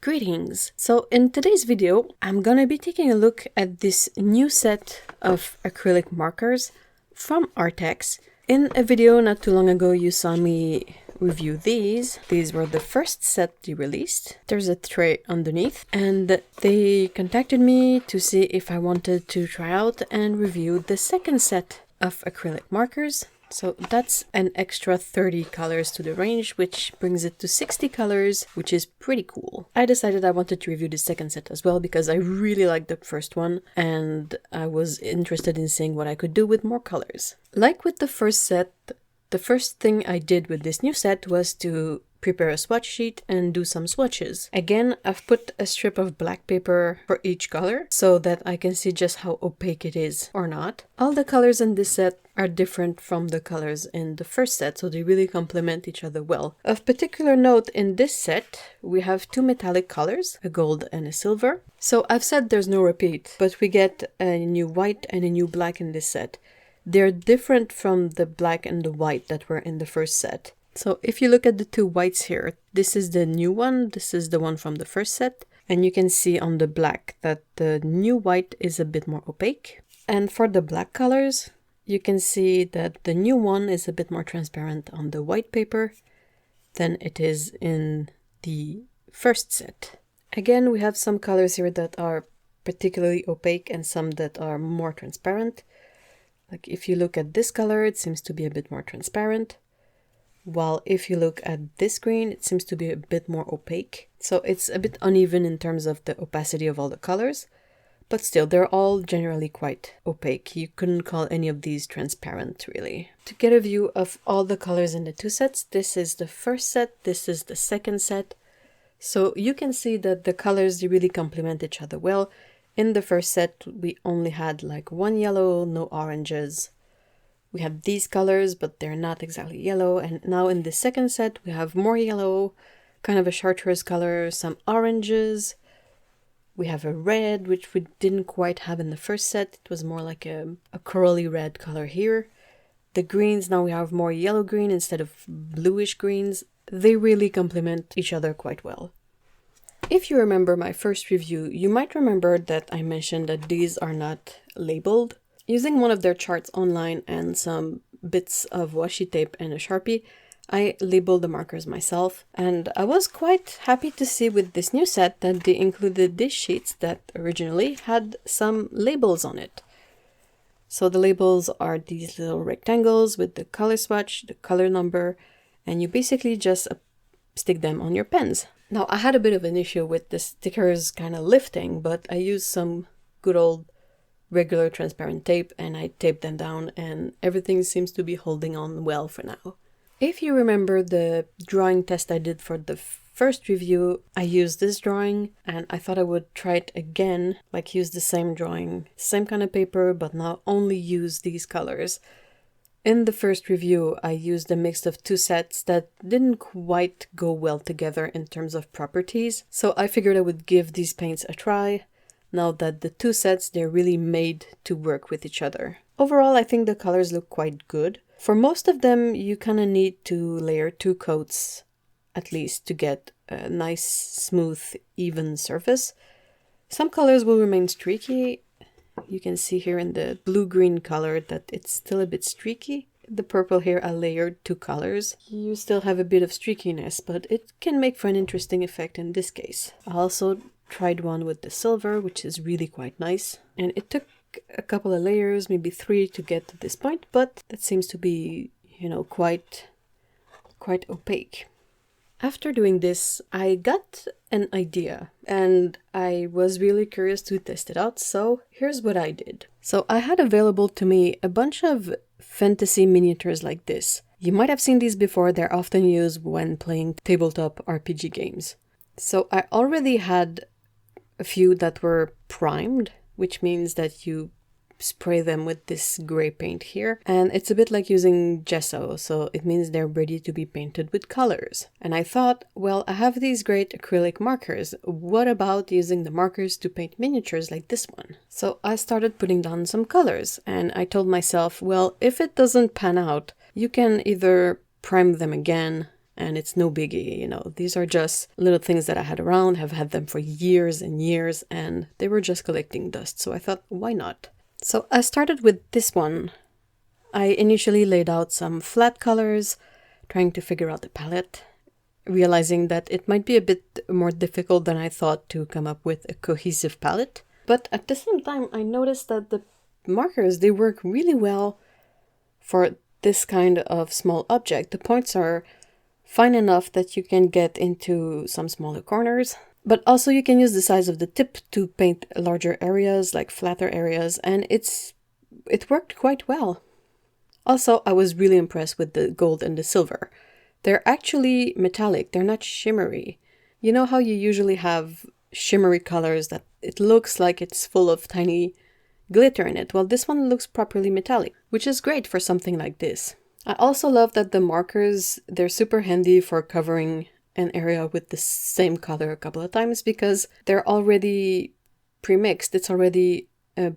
Greetings! So in today's video, I'm gonna be taking a look at this new set of acrylic markers from Arrtx. In a video not too long ago, you saw me review these. These were the first set they released. There's a tray underneath, and they contacted me to see if I wanted to try out and review the second set of acrylic markers. So that's an extra 30 colors to the range, which brings it to 60 colors, which is pretty cool. I decided I wanted to review the second set as well because I really liked the first one and I was interested in seeing what I could do with more colors. Like with the first set, the first thing I did with this new set was to prepare a swatch sheet and do some swatches. Again, I've put a strip of black paper for each color so that I can see just how opaque it is or not. All the colors in this set are different from the colors in the first set, so they really complement each other well. Of particular note in this set, we have two metallic colors, a gold and a silver. So I've said there's no repeat, but we get a new white and a new black in this set. They're different from the black and the white that were in the first set. So if you look at the two whites here, this is the new one, this is the one from the first set, and you can see on the black that the new white is a bit more opaque. And for the black colors, you can see that the new one is a bit more transparent on the white paper than it is in the first set. Again, we have some colors here that are particularly opaque and some that are more transparent. Like if you look at this color, it seems to be a bit more transparent. While if you look at this green, it seems to be a bit more opaque. So it's a bit uneven in terms of the opacity of all the colors, but still they're all generally quite opaque. You couldn't call any of these transparent really. To get a view of all the colors in the two sets, this is the first set, this is the second set. So you can see that the colors really complement each other well. In the first set, we only had like one yellow, no oranges. We have these colors, but they're not exactly yellow. And now in the second set, we have more yellow, kind of a chartreuse color, some oranges. We have a red, which we didn't quite have in the first set. It was more like a corally red color here. The greens, now we have more yellow green instead of bluish greens. They really complement each other quite well. If you remember my first review, you might remember that I mentioned that these are not labeled. Using one of their charts online and some bits of washi tape and a Sharpie, I labeled the markers myself, and I was quite happy to see with this new set that they included these sheets that originally had some labels on it. So the labels are these little rectangles with the color swatch, the color number, and you basically just stick them on your pens. Now, I had a bit of an issue with the stickers kind of lifting, but I used some good old regular transparent tape and I taped them down and everything seems to be holding on well for now. If you remember the drawing test I did for the first review, I used this drawing and I thought I would try it again, like use the same drawing, same kind of paper, but now only use these colors. In the first review, I used a mix of two sets that didn't quite go well together in terms of properties, so I figured I would give these paints a try. Now that the two sets, they're really made to work with each other. Overall, I think the colors look quite good. For most of them, you kind of need to layer two coats at least to get a nice, smooth, even surface. Some colors will remain streaky. You can see here in the blue-green color that it's still a bit streaky. The purple here, I layered two colors. You still have a bit of streakiness, but it can make for an interesting effect in this case. I also tried one with the silver, which is really quite nice. And it took a couple of layers, maybe 3 to get to this point, but that seems to be, you know, quite opaque. After doing this, I got an idea and I was really curious to test it out, so here's what I did. So I had available to me a bunch of fantasy miniatures like this. You might have seen these before, they're often used when playing tabletop RPG games. So I already had a few that were primed, which means that you spray them with this gray paint here, and it's a bit like using gesso, so it means they're ready to be painted with colors. And I thought, well, I have these great acrylic markers, what about using the markers to paint miniatures like this one? So I started putting down some colors, and I told myself, well, if it doesn't pan out, you can either prime them again and it's no biggie, you know. These are just little things that I had around, have had them for years and years, and they were just collecting dust. So I thought, why not? So I started with this one. I initially laid out some flat colors, trying to figure out the palette, realizing that it might be a bit more difficult than I thought to come up with a cohesive palette. But at the same time, I noticed that the markers, they work really well for this kind of small object. The points are fine enough that you can get into some smaller corners, but also you can use the size of the tip to paint larger areas, like flatter areas, and it worked quite well. Also, I was really impressed with the gold and the silver. They're actually metallic, they're not shimmery. You know how you usually have shimmery colors that it looks like it's full of tiny glitter in it? Well, this one looks properly metallic, which is great for something like this. I also love that the markers, they're super handy for covering an area with the same color a couple of times because they're already pre-mixed. It's already a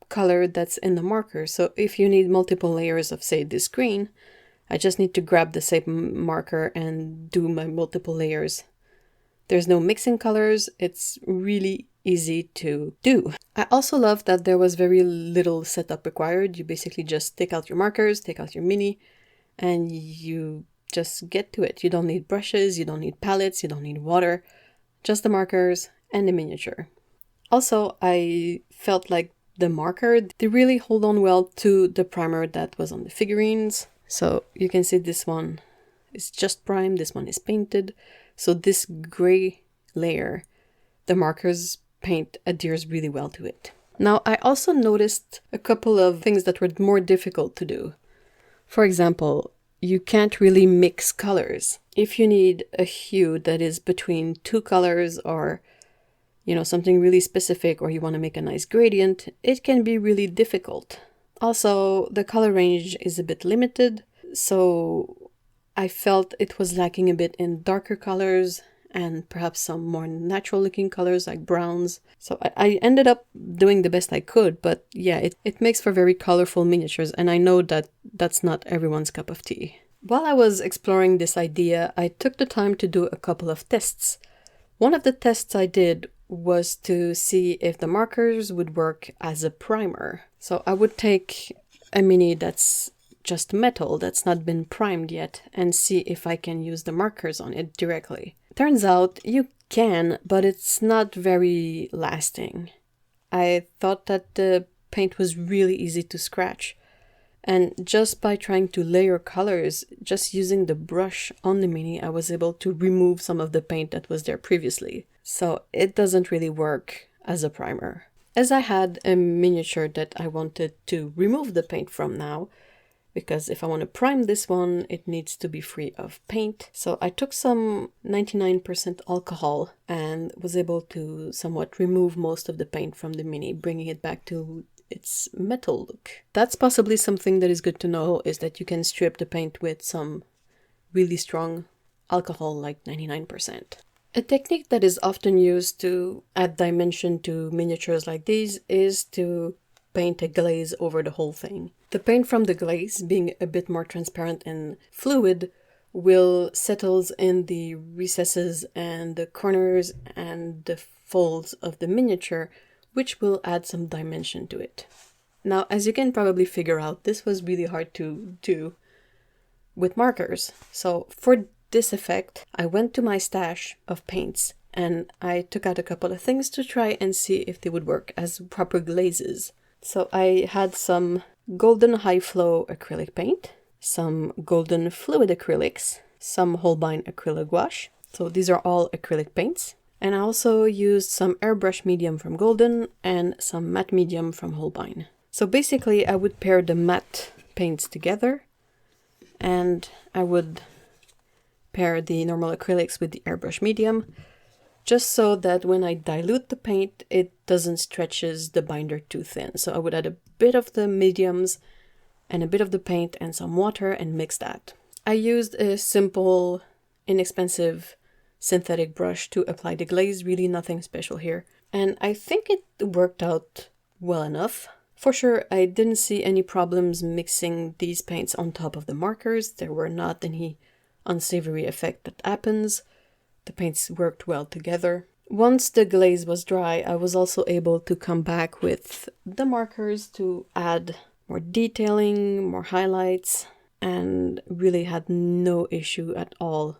color that's in the marker. So if you need multiple layers of, say, this green, I just need to grab the same marker and do my multiple layers. There's no mixing colors. It's really easy to do. I also love that there was very little setup required. You basically just take out your markers, take out your mini, and you just get to it. You don't need brushes, you don't need palettes, you don't need water, just the markers and the miniature. Also, I felt like the marker, they really hold on well to the primer that was on the figurines. So you can see this one is just primed, this one is painted. So this gray layer, the markers paint adheres really well to it. Now, I also noticed a couple of things that were more difficult to do. For example, you can't really mix colors. If you need a hue that is between two colors or, you know, something really specific, or you want to make a nice gradient, it can be really difficult. Also, the color range is a bit limited, so I felt it was lacking a bit in darker colors and perhaps some more natural looking colors like browns. So I ended up doing the best I could, but yeah, it makes for very colorful miniatures, and I know that that's not everyone's cup of tea. While I was exploring this idea, I took the time to do a couple of tests. One of the tests I did was to see if the markers would work as a primer. So I would take a mini that's just metal, that's not been primed yet, and see if I can use the markers on it directly. Turns out you can, but it's not very lasting. I thought that the paint was really easy to scratch, and just by trying to layer colors, just using the brush on the mini, I was able to remove some of the paint that was there previously. So it doesn't really work as a primer. As I had a miniature that I wanted to remove the paint from now, because if I want to prime this one, it needs to be free of paint. So I took some 99% alcohol and was able to somewhat remove most of the paint from the mini, bringing it back to its metal look. That's possibly something that is good to know, is that you can strip the paint with some really strong alcohol, like 99%. A technique that is often used to add dimension to miniatures like these is to paint a glaze over the whole thing. The paint from the glaze, being a bit more transparent and fluid, will settle in the recesses and the corners and the folds of the miniature, which will add some dimension to it. Now, as you can probably figure out, this was really hard to do with markers. So for this effect, I went to my stash of paints and I took out a couple of things to try and see if they would work as proper glazes. So I had some golden high flow acrylic paint, some golden fluid acrylics, some Holbein acrylic gouache. So these are all acrylic paints. And I also used some airbrush medium from Golden and some matte medium from Holbein. So basically I would pair the matte paints together and I would pair the normal acrylics with the airbrush medium, just so that when I dilute the paint, it doesn't stretches the binder too thin. So I would add a bit of the mediums and a bit of the paint and some water and mix that. I used a simple, inexpensive synthetic brush to apply the glaze, really nothing special here. And I think it worked out well enough. For sure, I didn't see any problems mixing these paints on top of the markers. There were not any unsavory effect that happens. The paints worked well together. Once the glaze was dry, I was also able to come back with the markers to add more detailing, more highlights, and really had no issue at all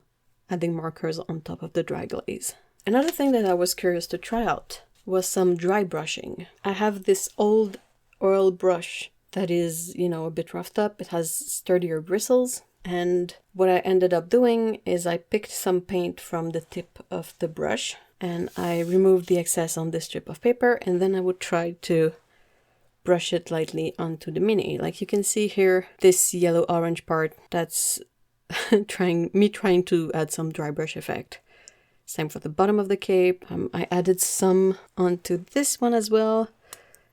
adding markers on top of the dry glaze. Another thing that I was curious to try out was some dry brushing. I have this old oil brush that is, a bit roughed up. It has sturdier bristles. And what I ended up doing is I picked some paint from the tip of the brush and I removed the excess on this strip of paper, and then I would try to brush it lightly onto the mini. Like you can see here, this yellow-orange part, that's trying to add some dry brush effect. Same for the bottom of the cape. I added some onto this one as well.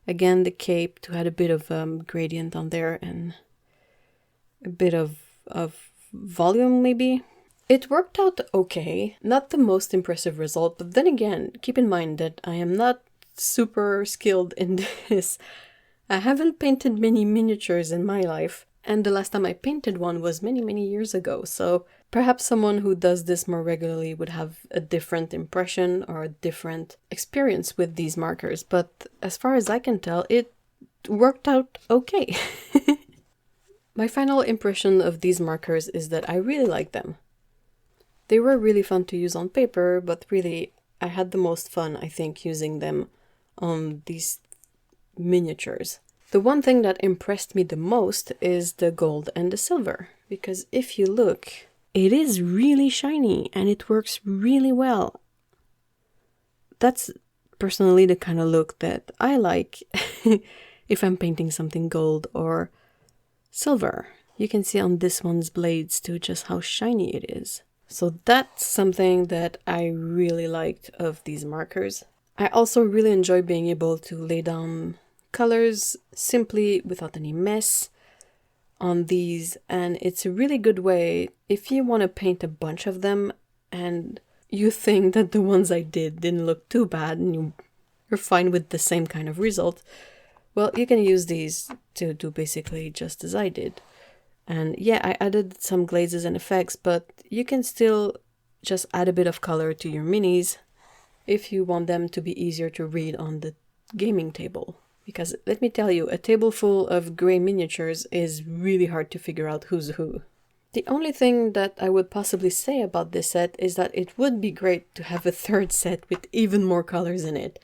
Again, the cape to add a bit of gradient on there and a bit of volume maybe. It worked out okay. Not the most impressive result, but then again, keep in mind that I am not super skilled in this. I haven't painted many miniatures in my life, and the last time I painted one was many years ago, so perhaps someone who does this more regularly would have a different impression or a different experience with these markers, but as far as I can tell, it worked out okay. My final impression of these markers is that I really like them. They were really fun to use on paper, but really I had the most fun, I think, using them on these miniatures. The one thing that impressed me the most is the gold and the silver, because if you look, it is really shiny and it works really well. That's personally the kind of look that I like if I'm painting something gold or silver. You can see on this one's blades too just how shiny it is. So that's something that I really liked of these markers. I also really enjoy being able to lay down colors simply without any mess on these, and it's a really good way if you want to paint a bunch of them and you think that the ones I didn't look too bad and you're fine with the same kind of result. Well, you can use these to do basically just as I did. And yeah, I added some glazes and effects, but you can still just add a bit of color to your minis if you want them to be easier to read on the gaming table. Because let me tell you, a table full of grey miniatures is really hard to figure out who's who. The only thing that I would possibly say about this set is that it would be great to have a third set with even more colors in it.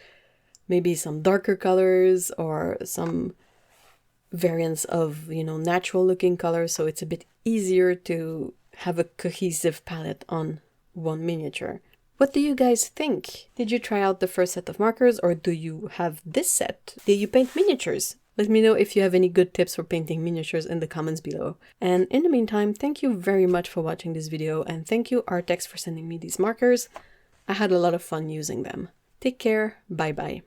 Maybe some darker colors or some variants of, natural looking colors, so it's a bit easier to have a cohesive palette on one miniature. What do you guys think? Did you try out the first set of markers, or do you have this set? Did you paint miniatures? Let me know if you have any good tips for painting miniatures in the comments below. And in the meantime, thank you very much for watching this video, and thank you Arrtx for sending me these markers. I had a lot of fun using them. Take care, bye bye.